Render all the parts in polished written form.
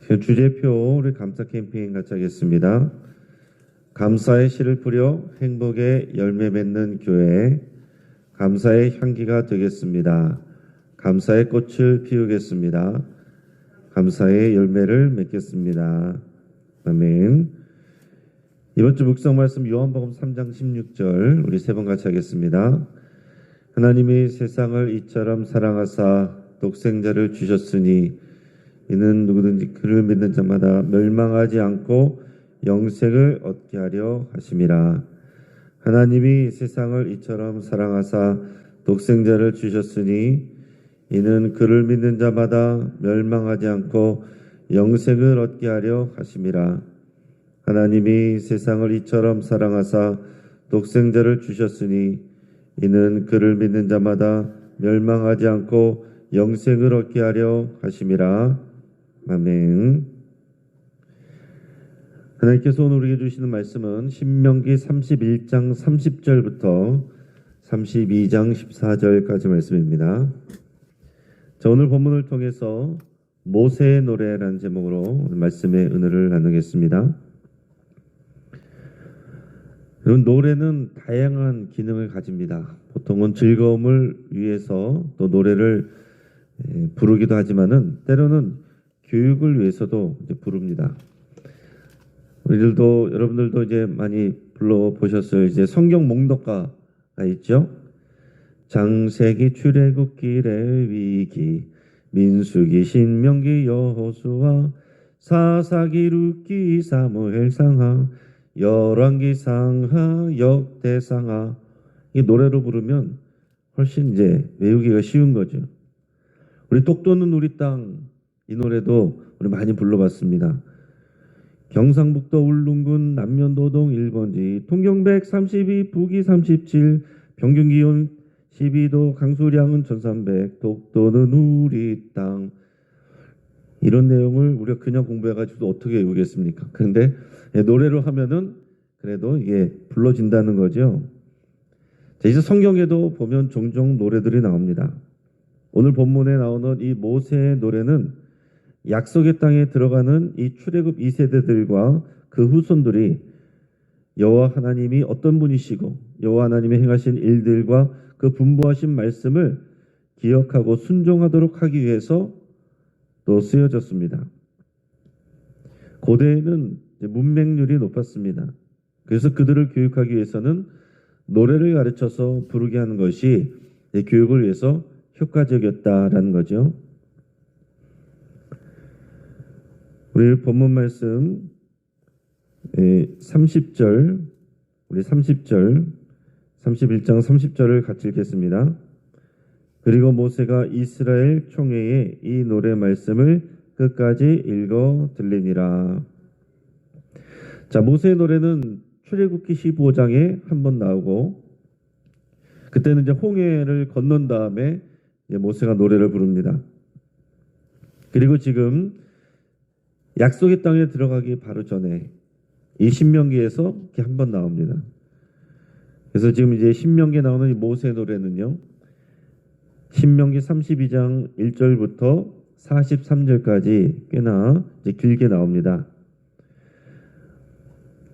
그 주제표 우리 감사 캠페인 같이 하겠습니다. 감사의 씨를 뿌려 행복의 열매 맺는 교회, 감사의 향기가 되겠습니다. 감사의 꽃을 피우겠습니다. 감사의 열매를 맺겠습니다. 아멘. 이번 주 묵상 말씀 요한복음 3장 16절 우리 세 번 같이 하겠습니다. 하나님이 세상을 이처럼 사랑하사 독생자를 주셨으니 이는 누구든지 그를 믿는 자마다 멸망하지 않고 영생을 얻게 하려 하심이라. 하나님이 세상을 이처럼 사랑하사 독생자를 주셨으니 이는 그를 믿는 자마다 멸망하지 않고 영생을 얻게 하려 하심이라. 하나님이 세상을 이처럼 사랑하사 독생자를 주셨으니 이는 그를 믿는 자마다 멸망하지 않고 영생을 얻게 하려 하심이라. 아멘. 하나님께서 오늘 우리에게 주시는 말씀은 신명기 31장 30절부터 32장 14절까지 말씀입니다. 자, 오늘 본문을 통해서 모세의 노래라는 제목으로 말씀의 은혜를 나누겠습니다. 여러분, 노래는 다양한 기능을 가집니다. 보통은 즐거움을 위해서 또 노래를 부르기도 하지만은 때로는 교육을 위해서도 이제 부릅니다. 우리들도 여러분들도 이제 많이 불러 보셨어요. 이제 성경 목록가가 있죠. 창세기, 출애굽기, 레위기, 민수기, 신명기, 여호수아, 사사기, 룻기, 사무엘 상하, 열왕기 상하, 역대상하. 이 노래로 부르면 훨씬 이제 외우기가 쉬운 거죠. 우리 똑도는 우리 땅, 이 노래도 우리 많이 불러봤습니다. 경상북도 울릉군 남면도동 1번지 통경 132 북위 37 평균기온 12도 강수량은 1300 독도는 우리 땅. 이런 내용을 우리가 그냥 공부해가지고 어떻게 외우겠습니까? 그런데 노래로 하면은 그래도 이게 불러진다는 거죠. 자, 이제 성경에도 보면 종종 노래들이 나옵니다. 오늘 본문에 나오는 이 모세의 노래는 약속의 땅에 들어가는 이 출애굽 2세대들과 그 후손들이 여호와 하나님이 어떤 분이시고 여호와 하나님이 행하신 일들과 그 분부하신 말씀을 기억하고 순종하도록 하기 위해서 또 쓰여졌습니다. 고대에는 문맹률이 높았습니다. 그래서 그들을 교육하기 위해서는 노래를 가르쳐서 부르게 하는 것이 교육을 위해서 효과적이었다라는 거죠. 우리 본문 말씀 30절, 우리 30절, 31장 30절을 같이 읽겠습니다. 그리고 모세가 이스라엘 총회에 이 노래 말씀을 끝까지 읽어 들리니라. 자, 모세의 노래는 출애굽기 15장에 한번 나오고 그때는 이제 홍해를 건넌 다음에 이제 모세가 노래를 부릅니다. 그리고 지금 약속의 땅에 들어가기 바로 전에 이 신명기에서 이렇게 한번 나옵니다. 그래서 지금 이제 신명기에 나오는 이 모세의 노래는요, 신명기 32장 1절부터 43절까지 꽤나 이제 길게 나옵니다.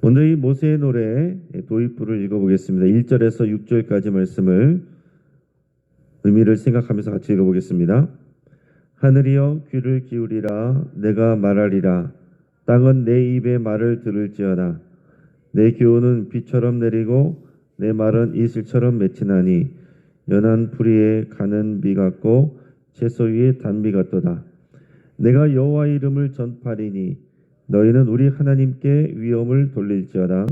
먼저 이 모세의 노래 도입부를 읽어보겠습니다. 1절에서 6절까지 말씀을 의미를 생각하면서 같이 읽어보겠습니다. 하늘이여 귀를 기울이라. 내가 말하리라. 땅은 내 입의 말을 들을지어다. 내 교훈은 비처럼 내리고 내 말은 이슬처럼 맺히나니 연한 풀이에 가는 비 같고 채소 위에 단비 같도다. 내가 여호와 이름을 전파리니 너희는 우리 하나님께 위엄을 돌릴지어다.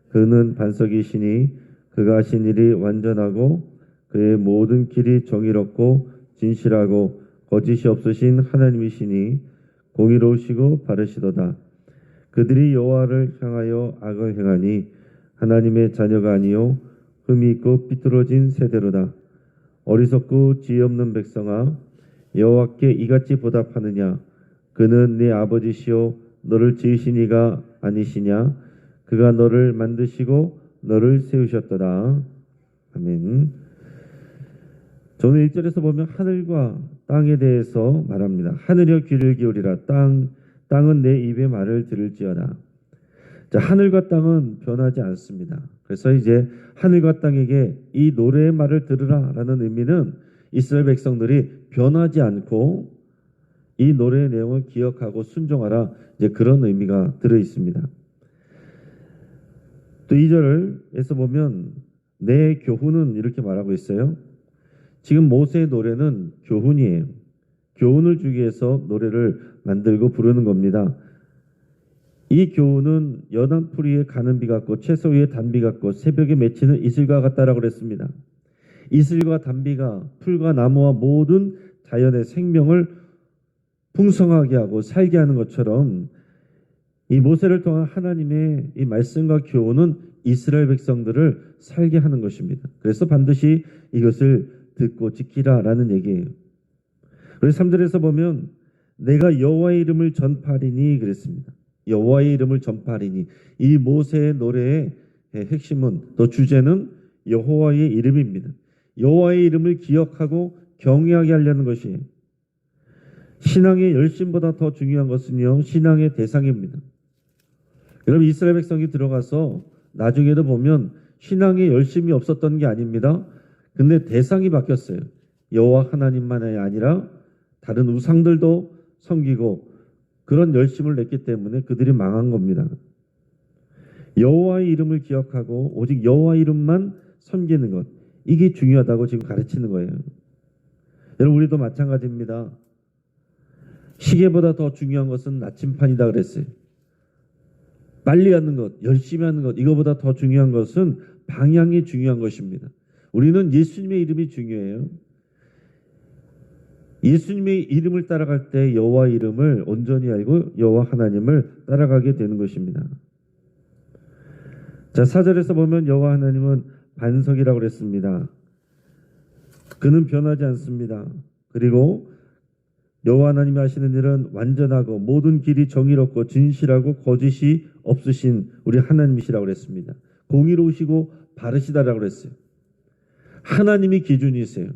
그는 반석이시니 그가 하신 일이 완전하고 그의 모든 길이 정의롭고 진실하고 거짓이 없으신 하나님이시니 공의로우시고 바르시도다. 그들이 여호와를 향하여 악을 행하니 하나님의 자녀가 아니요 흠이 있고 삐뚤어진 세대로다. 어리석고 지혜 없는 백성아, 여호와께 이같이 보답하느냐? 그는 네 아버지시요 너를 지으신 이가 아니시냐? 그가 너를 만드시고 너를 세우셨도다. 아멘. 저는 1절에서 보면 하늘과 땅에 대해서 말합니다. 하늘이여 귀를 기울이라. 땅, 땅은 내 입의 말을 들을지어다. 자, 하늘과 땅은 변하지 않습니다. 그래서 이제 하늘과 땅에게 이 노래의 말을 들으라라는 의미는 이스라엘 백성들이 변하지 않고 이 노래의 내용을 기억하고 순종하라, 이제 그런 의미가 들어 있습니다. 또 2절에서 보면 내 교훈은 이렇게 말하고 있어요. 지금 모세의 노래는 교훈이에요. 교훈을 주기 위해서 노래를 만들고 부르는 겁니다. 이 교훈은 연한 풀 위에 가는 비 같고 채소 위에 단비 같고 새벽에 맺히는 이슬과 같다라고 그랬습니다. 이슬과 단비가 풀과 나무와 모든 자연의 생명을 풍성하게 하고 살게 하는 것처럼 이 모세를 통한 하나님의 이 말씀과 교훈은 이스라엘 백성들을 살게 하는 것입니다. 그래서 반드시 이것을 듣고 지키라라는 얘기예요. 그래서 3절에서 보면 내가 여호와의 이름을 전파하리니 그랬습니다. 여호와의 이름을 전파하리니, 이 모세의 노래의 핵심은, 또 주제는 여호와의 이름입니다. 여호와의 이름을 기억하고 경외하게 하려는 것이에요. 신앙의 열심보다 더 중요한 것은요, 신앙의 대상입니다. 여러분, 이스라엘 백성이 들어가서 나중에도 보면 신앙의 열심이 없었던 게 아닙니다. 근데 대상이 바뀌었어요. 여호와 하나님만이 아니라 다른 우상들도 섬기고 그런 열심을 냈기 때문에 그들이 망한 겁니다. 여호와의 이름을 기억하고 오직 여호와 이름만 섬기는 것, 이게 중요하다고 지금 가르치는 거예요. 여러분, 우리도 마찬가지입니다. 시계보다 더 중요한 것은 나침판이다 그랬어요. 빨리 하는 것, 열심히 하는 것, 이거보다 더 중요한 것은 방향이 중요한 것입니다. 우리는 예수님의 이름이 중요해요. 예수님의 이름을 따라갈 때 여호와 이름을 온전히 알고 여호와 하나님을 따라가게 되는 것입니다. 자, 4절에서 보면 여호와 하나님은 반석이라고 그랬습니다. 그는 변하지 않습니다. 그리고 여호와 하나님이 하시는 일은 완전하고 모든 길이 정의롭고 진실하고 거짓이 없으신 우리 하나님이시라고 그랬습니다. 공의로우시고 바르시다라고 그랬어요. 하나님이 기준이세요.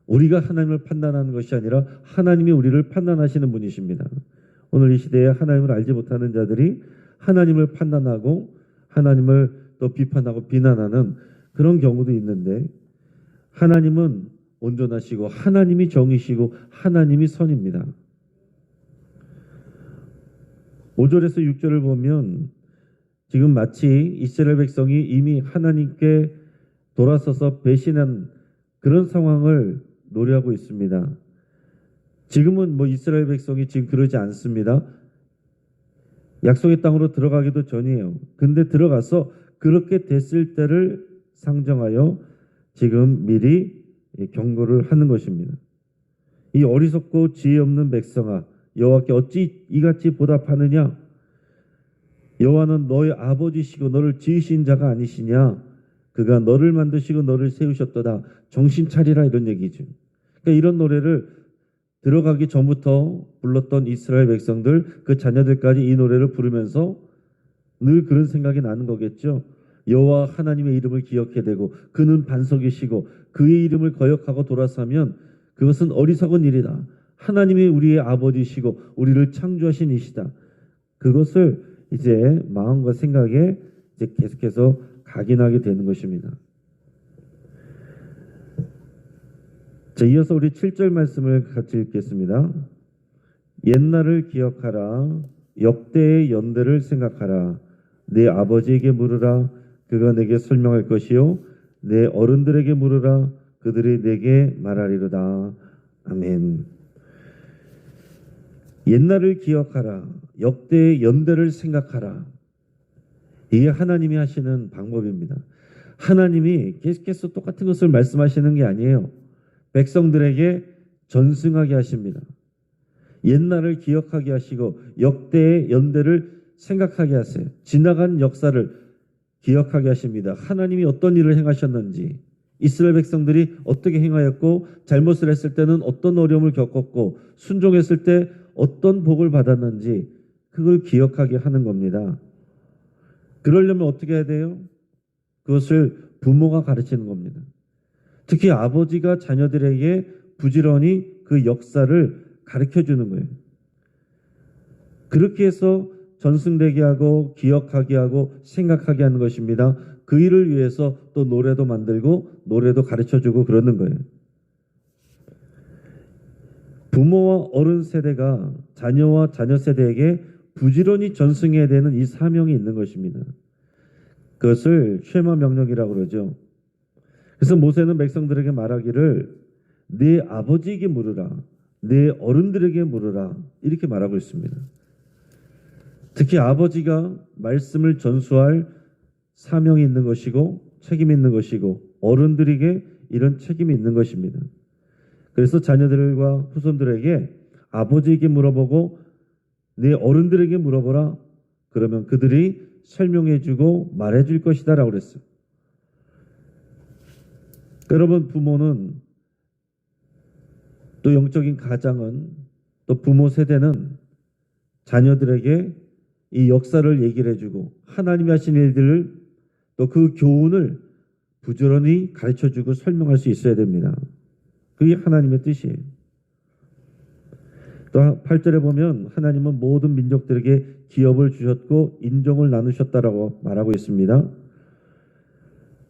우리가 하나님을 판단하는 것이 아니라 하나님이 우리를 판단하시는 분이십니다. 오늘 이 시대에 하나님을 알지 못하는 자들이 하나님을 판단하고 하나님을 또 비판하고 비난하는 그런 경우도 있는데, 하나님은 온전하시고 하나님이 정이시고 하나님이 선입니다. 5절에서 6절을 보면 지금 마치 이스라엘 백성이 이미 하나님께 돌아서서 배신한 그런 상황을 노래하고 있습니다. 지금은 이스라엘 백성이 지금 그러지 않습니다. 약속의 땅으로 들어가기도 전이에요. 근데 들어가서 그렇게 됐을 때를 상정하여 지금 미리 경고를 하는 것입니다. 이 어리석고 지혜 없는 백성아, 여호와께 어찌 이같이 보답하느냐? 여호와는 너의 아버지시고 너를 지으신 자가 아니시냐? 그가 너를 만드시고 너를 세우셨도다. 정신 차리라, 이런 얘기죠. 그러니까 이런 노래를 들어가기 전부터 불렀던 이스라엘 백성들, 그 자녀들까지 이 노래를 부르면서 늘 그런 생각이 나는 거겠죠. 여호와 하나님의 이름을 기억해야 되고 그는 반석이시고 그의 이름을 거역하고 돌아서면 그것은 어리석은 일이다. 하나님이 우리의 아버지시고 우리를 창조하신 이시다. 그것을 이제 마음과 생각에 이제 계속해서 각인하게 되는 것입니다. 자, 이어서 우리 7절 말씀을 같이 읽겠습니다. 옛날을 기억하라. 역대의 연대를 생각하라. 내 아버지에게 물으라. 그가 내게 설명할 것이요. 내 어른들에게 물으라. 그들이 내게 말하리로다. 아멘. 옛날을 기억하라. 역대의 연대를 생각하라. 이게 하나님이 하시는 방법입니다. 하나님이 계속해서 똑같은 것을 말씀하시는 게 아니에요. 백성들에게 전승하게 하십니다. 옛날을 기억하게 하시고 역대의 연대를 생각하게 하세요. 지나간 역사를 기억하게 하십니다. 하나님이 어떤 일을 행하셨는지, 이스라엘 백성들이 어떻게 행하였고 잘못을 했을 때는 어떤 어려움을 겪었고 순종했을 때 어떤 복을 받았는지, 그걸 기억하게 하는 겁니다. 그러려면 어떻게 해야 돼요? 그것을 부모가 가르치는 겁니다. 특히 아버지가 자녀들에게 부지런히 그 역사를 가르쳐 주는 거예요. 그렇게 해서 전승되게 하고 기억하게 하고 생각하게 하는 것입니다. 그 일을 위해서 또 노래도 만들고 노래도 가르쳐주고 그러는 거예요. 부모와 어른 세대가 자녀와 자녀 세대에게 부지런히 전승해야 되는 이 사명이 있는 것입니다. 그것을 쉐마 명령이라고 그러죠. 그래서 모세는 백성들에게 말하기를 네 아버지에게 물으라, 네 어른들에게 물으라 이렇게 말하고 있습니다. 특히 아버지가 말씀을 전수할 사명이 있는 것이고 책임이 있는 것이고 어른들에게 이런 책임이 있는 것입니다. 그래서 자녀들과 후손들에게 아버지에게 물어보고 네 어른들에게 물어보라. 그러면 그들이 설명해주고 말해줄 것이다 라고 그랬어요. 여러분, 부모는 또 영적인 가장은 또 부모 세대는 자녀들에게 이 역사를 얘기를 해주고 하나님이 하신 일들을 또 그 교훈을 부지런히 가르쳐주고 설명할 수 있어야 됩니다. 그게 하나님의 뜻이에요. 또 8절에 보면 하나님은 모든 민족들에게 기업을 주셨고 인종을 나누셨다라고 말하고 있습니다.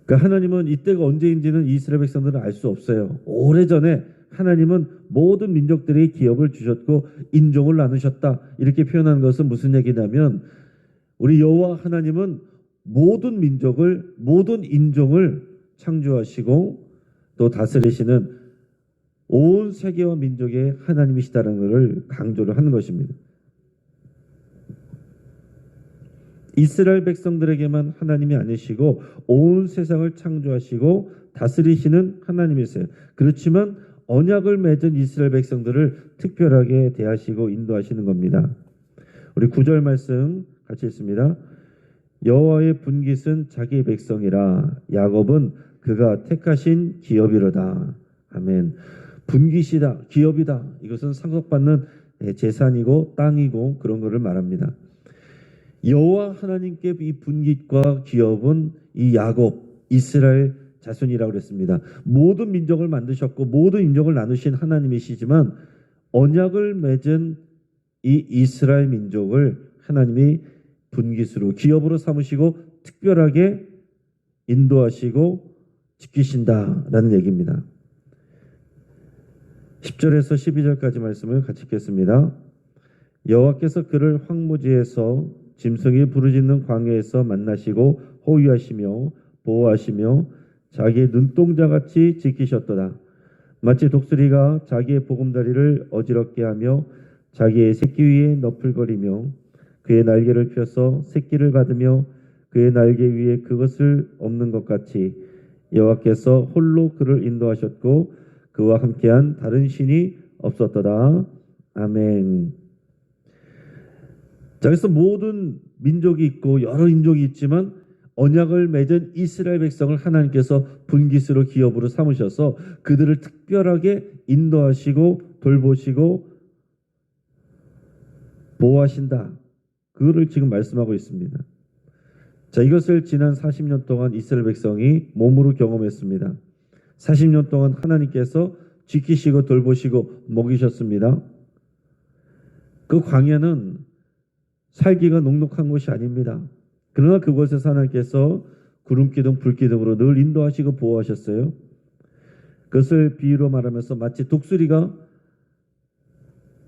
그러니까 하나님은 이때가 언제인지는 이스라엘 백성들은 알 수 없어요. 오래전에 하나님은 모든 민족들에게 기업을 주셨고 인종을 나누셨다 이렇게 표현한 것은 무슨 얘기냐면 우리 여호와 하나님은 모든 민족을 모든 인종을 창조하시고 또 다스리시는 온 세계와 민족의 하나님이시다는 것을 강조를 하는 것입니다. 이스라엘 백성들에게만 하나님이 아니시고 온 세상을 창조하시고 다스리시는 하나님이세요. 그렇지만 언약을 맺은 이스라엘 백성들을 특별하게 대하시고 인도하시는 겁니다. 우리 9절 말씀 같이 읽습니다. 여호와의 분깃은 자기 백성이라 야곱은 그가 택하신 기업이로다. 아멘. 분깃이다, 기업이다. 이것은 상속받는 재산이고 땅이고 그런 것을 말합니다. 여호와 하나님께 이 분깃과 기업은 이 야곱, 이스라엘 자손이라고 그랬습니다. 모든 민족을 만드셨고 모든 인종을 나누신 하나님이시지만 언약을 맺은 이 이스라엘 민족을 하나님이 분깃으로 기업으로 삼으시고 특별하게 인도하시고 지키신다라는 얘기입니다. 10절에서 12절까지 말씀을 같이 읽겠습니다. 여호와께서 그를 황무지에서 짐승이 부르짖는 광야에서 만나시고 호위하시며 보호하시며 자기의 눈동자같이 지키셨도다. 마치 독수리가 자기의 보금자리를 어지럽게 하며 자기의 새끼 위에 너풀거리며 그의 날개를 펴서 새끼를 받으며 그의 날개 위에 그것을 엎는 것 같이 여호와께서 홀로 그를 인도하셨고 그와 함께한 다른 신이 없었도다. 아멘. 자, 그래서 모든 민족이 있고 여러 인종이 있지만 언약을 맺은 이스라엘 백성을 하나님께서 분깃으로 기업으로 삼으셔서 그들을 특별하게 인도하시고 돌보시고 보호하신다. 그거를 지금 말씀하고 있습니다. 자, 이것을 지난 40년 동안 이스라엘 백성이 몸으로 경험했습니다. 40년 동안 하나님께서 지키시고 돌보시고 먹이셨습니다. 그 광야는 살기가 녹록한 곳이 아닙니다. 그러나 그곳에서 하나님께서 구름기둥 불기둥으로 늘 인도하시고 보호하셨어요. 그것을 비유로 말하면서 마치 독수리가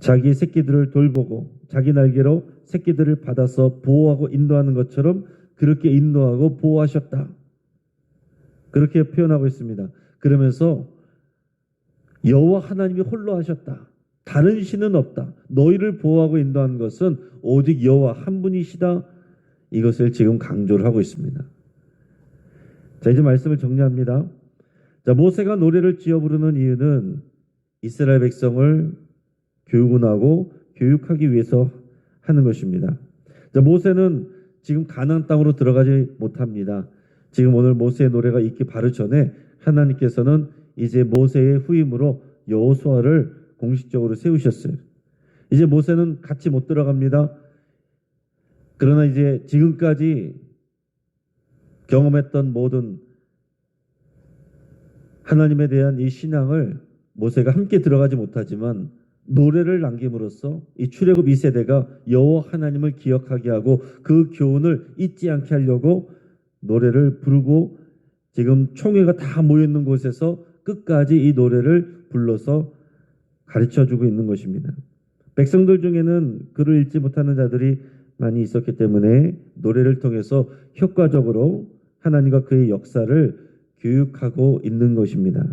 자기 새끼들을 돌보고 자기 날개로 새끼들을 받아서 보호하고 인도하는 것처럼 그렇게 인도하고 보호하셨다. 그렇게 표현하고 있습니다. 그러면서 여호와 하나님이 홀로 하셨다. 다른 신은 없다. 너희를 보호하고 인도하는 것은 오직 여호와 한 분이시다. 이것을 지금 강조를 하고 있습니다. 자, 이제 말씀을 정리합니다. 자, 모세가 노래를 지어 부르는 이유는 이스라엘 백성을 교훈하고 교육하기 위해서 하는 것입니다. 자, 모세는 지금 가나안 땅으로 들어가지 못합니다. 지금 오늘 모세의 노래가 있기 바로 전에 하나님께서는 이제 모세의 후임으로 여호수아를 공식적으로 세우셨어요. 이제 모세는 같이 못 들어갑니다. 그러나 이제 지금까지 경험했던 모든 하나님에 대한 이 신앙을 모세가 함께 들어가지 못하지만 노래를 남김으로써 이 출애굽 2세대가 여호와 하나님을 기억하게 하고 그 교훈을 잊지 않게 하려고 노래를 부르고 지금 총회가 다 모여있는 곳에서 끝까지 이 노래를 불러서 가르쳐주고 있는 것입니다. 백성들 중에는 글을 읽지 못하는 자들이 많이 있었기 때문에 노래를 통해서 효과적으로 하나님과 그의 역사를 교육하고 있는 것입니다.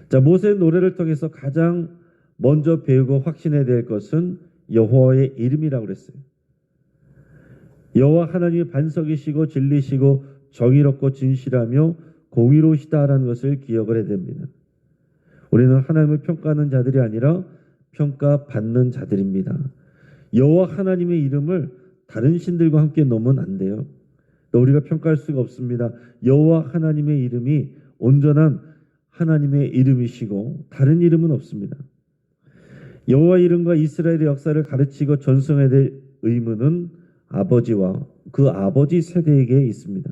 자, 모세의 노래를 통해서 가장 먼저 배우고 확신해야 될 것은 여호와의 이름이라고 그랬어요. 여호와 하나님이 반석이시고 진리시고 정의롭고 진실하며 공의로우시다라는 것을 기억을 해야 됩니다. 우리는 하나님을 평가하는 자들이 아니라 평가받는 자들입니다. 여호와 하나님의 이름을 다른 신들과 함께 놓으면 안 돼요. 또 우리가 평가할 수가 없습니다. 여호와 하나님의 이름이 온전한 하나님의 이름이시고 다른 이름은 없습니다. 여호와 이름과 이스라엘의 역사를 가르치고 전송해야 될 의무는 아버지와 그 아버지 세대에게 있습니다.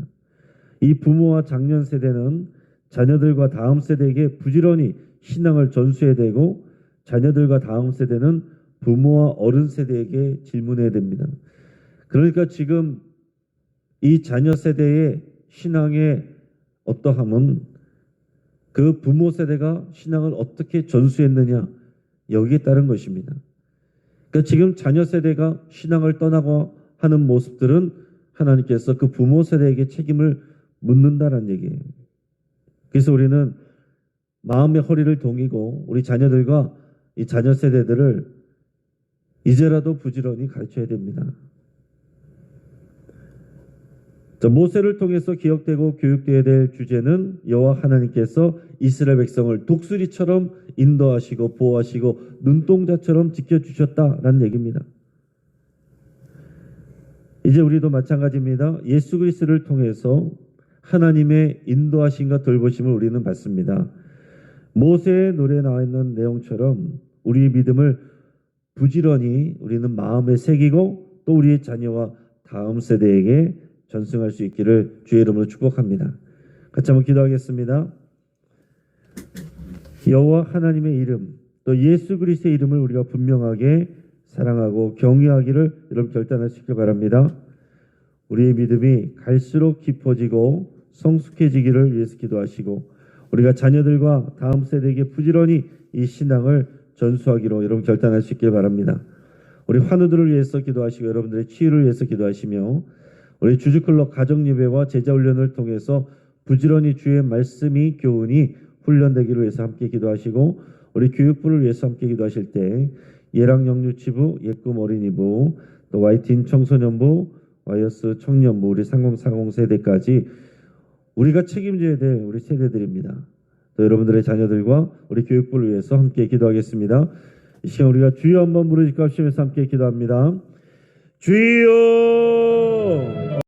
이 부모와 장년 세대는 자녀들과 다음 세대에게 부지런히 신앙을 전수해야 되고 자녀들과 다음 세대는 부모와 어른 세대에게 질문해야 됩니다. 그러니까 지금 이 자녀 세대의 신앙의 어떠함은 그 부모 세대가 신앙을 어떻게 전수했느냐 여기에 따른 것입니다. 그러니까 지금 자녀 세대가 신앙을 떠나고 하는 모습들은 하나님께서 그 부모 세대에게 책임을 묻는다는 얘기예요. 그래서 우리는 마음의 허리를 동이고 우리 자녀들과 이 자녀 세대들을 이제라도 부지런히 가르쳐야 됩니다. 자, 모세를 통해서 기억되고 교육되어야 될 주제는 여호와 하나님께서 이스라엘 백성을 독수리처럼 인도하시고 보호하시고 눈동자처럼 지켜주셨다라는 얘기입니다. 이제 우리도 마찬가지입니다. 예수 그리스도를 통해서 하나님의 인도하심과 돌보심을 우리는 받습니다. 모세의 노래에 나와 있는 내용처럼 우리의 믿음을 부지런히 우리는 마음에 새기고 또 우리의 자녀와 다음 세대에게 전승할 수 있기를 주의 이름으로 축복합니다. 같이 한번 기도하겠습니다. 여호와 하나님의 이름 또 예수 그리스도의 이름을 우리가 분명하게 사랑하고 경외하기를 여러분 결단하시길 바랍니다. 우리의 믿음이 갈수록 깊어지고 성숙해지기를 위해서 기도하시고 우리가 자녀들과 다음 세대에게 부지런히 이 신앙을 전수하기로 여러분 결단할 수 있길 바랍니다. 우리 환우들을 위해서 기도하시고 여러분들의 치유를 위해서 기도하시며 우리 주주클럽 가정예배와 제자훈련을 통해서 부지런히 주의 말씀이 교훈이 훈련되기를 위해서 함께 기도하시고 우리 교육부를 위해서 함께 기도하실 때 예랑영유치부, 예꿈 어린이부, 또 YTN 청소년부, YS 청년부, 우리 3040 세대까지 우리가 책임져야 될 우리 세대들입니다. 또 여러분들의 자녀들과 우리 교육부를 위해서 함께 기도하겠습니다. 이 시간 우리가 주여 한번 부르짖고 합심해서 함께 기도합니다. 주여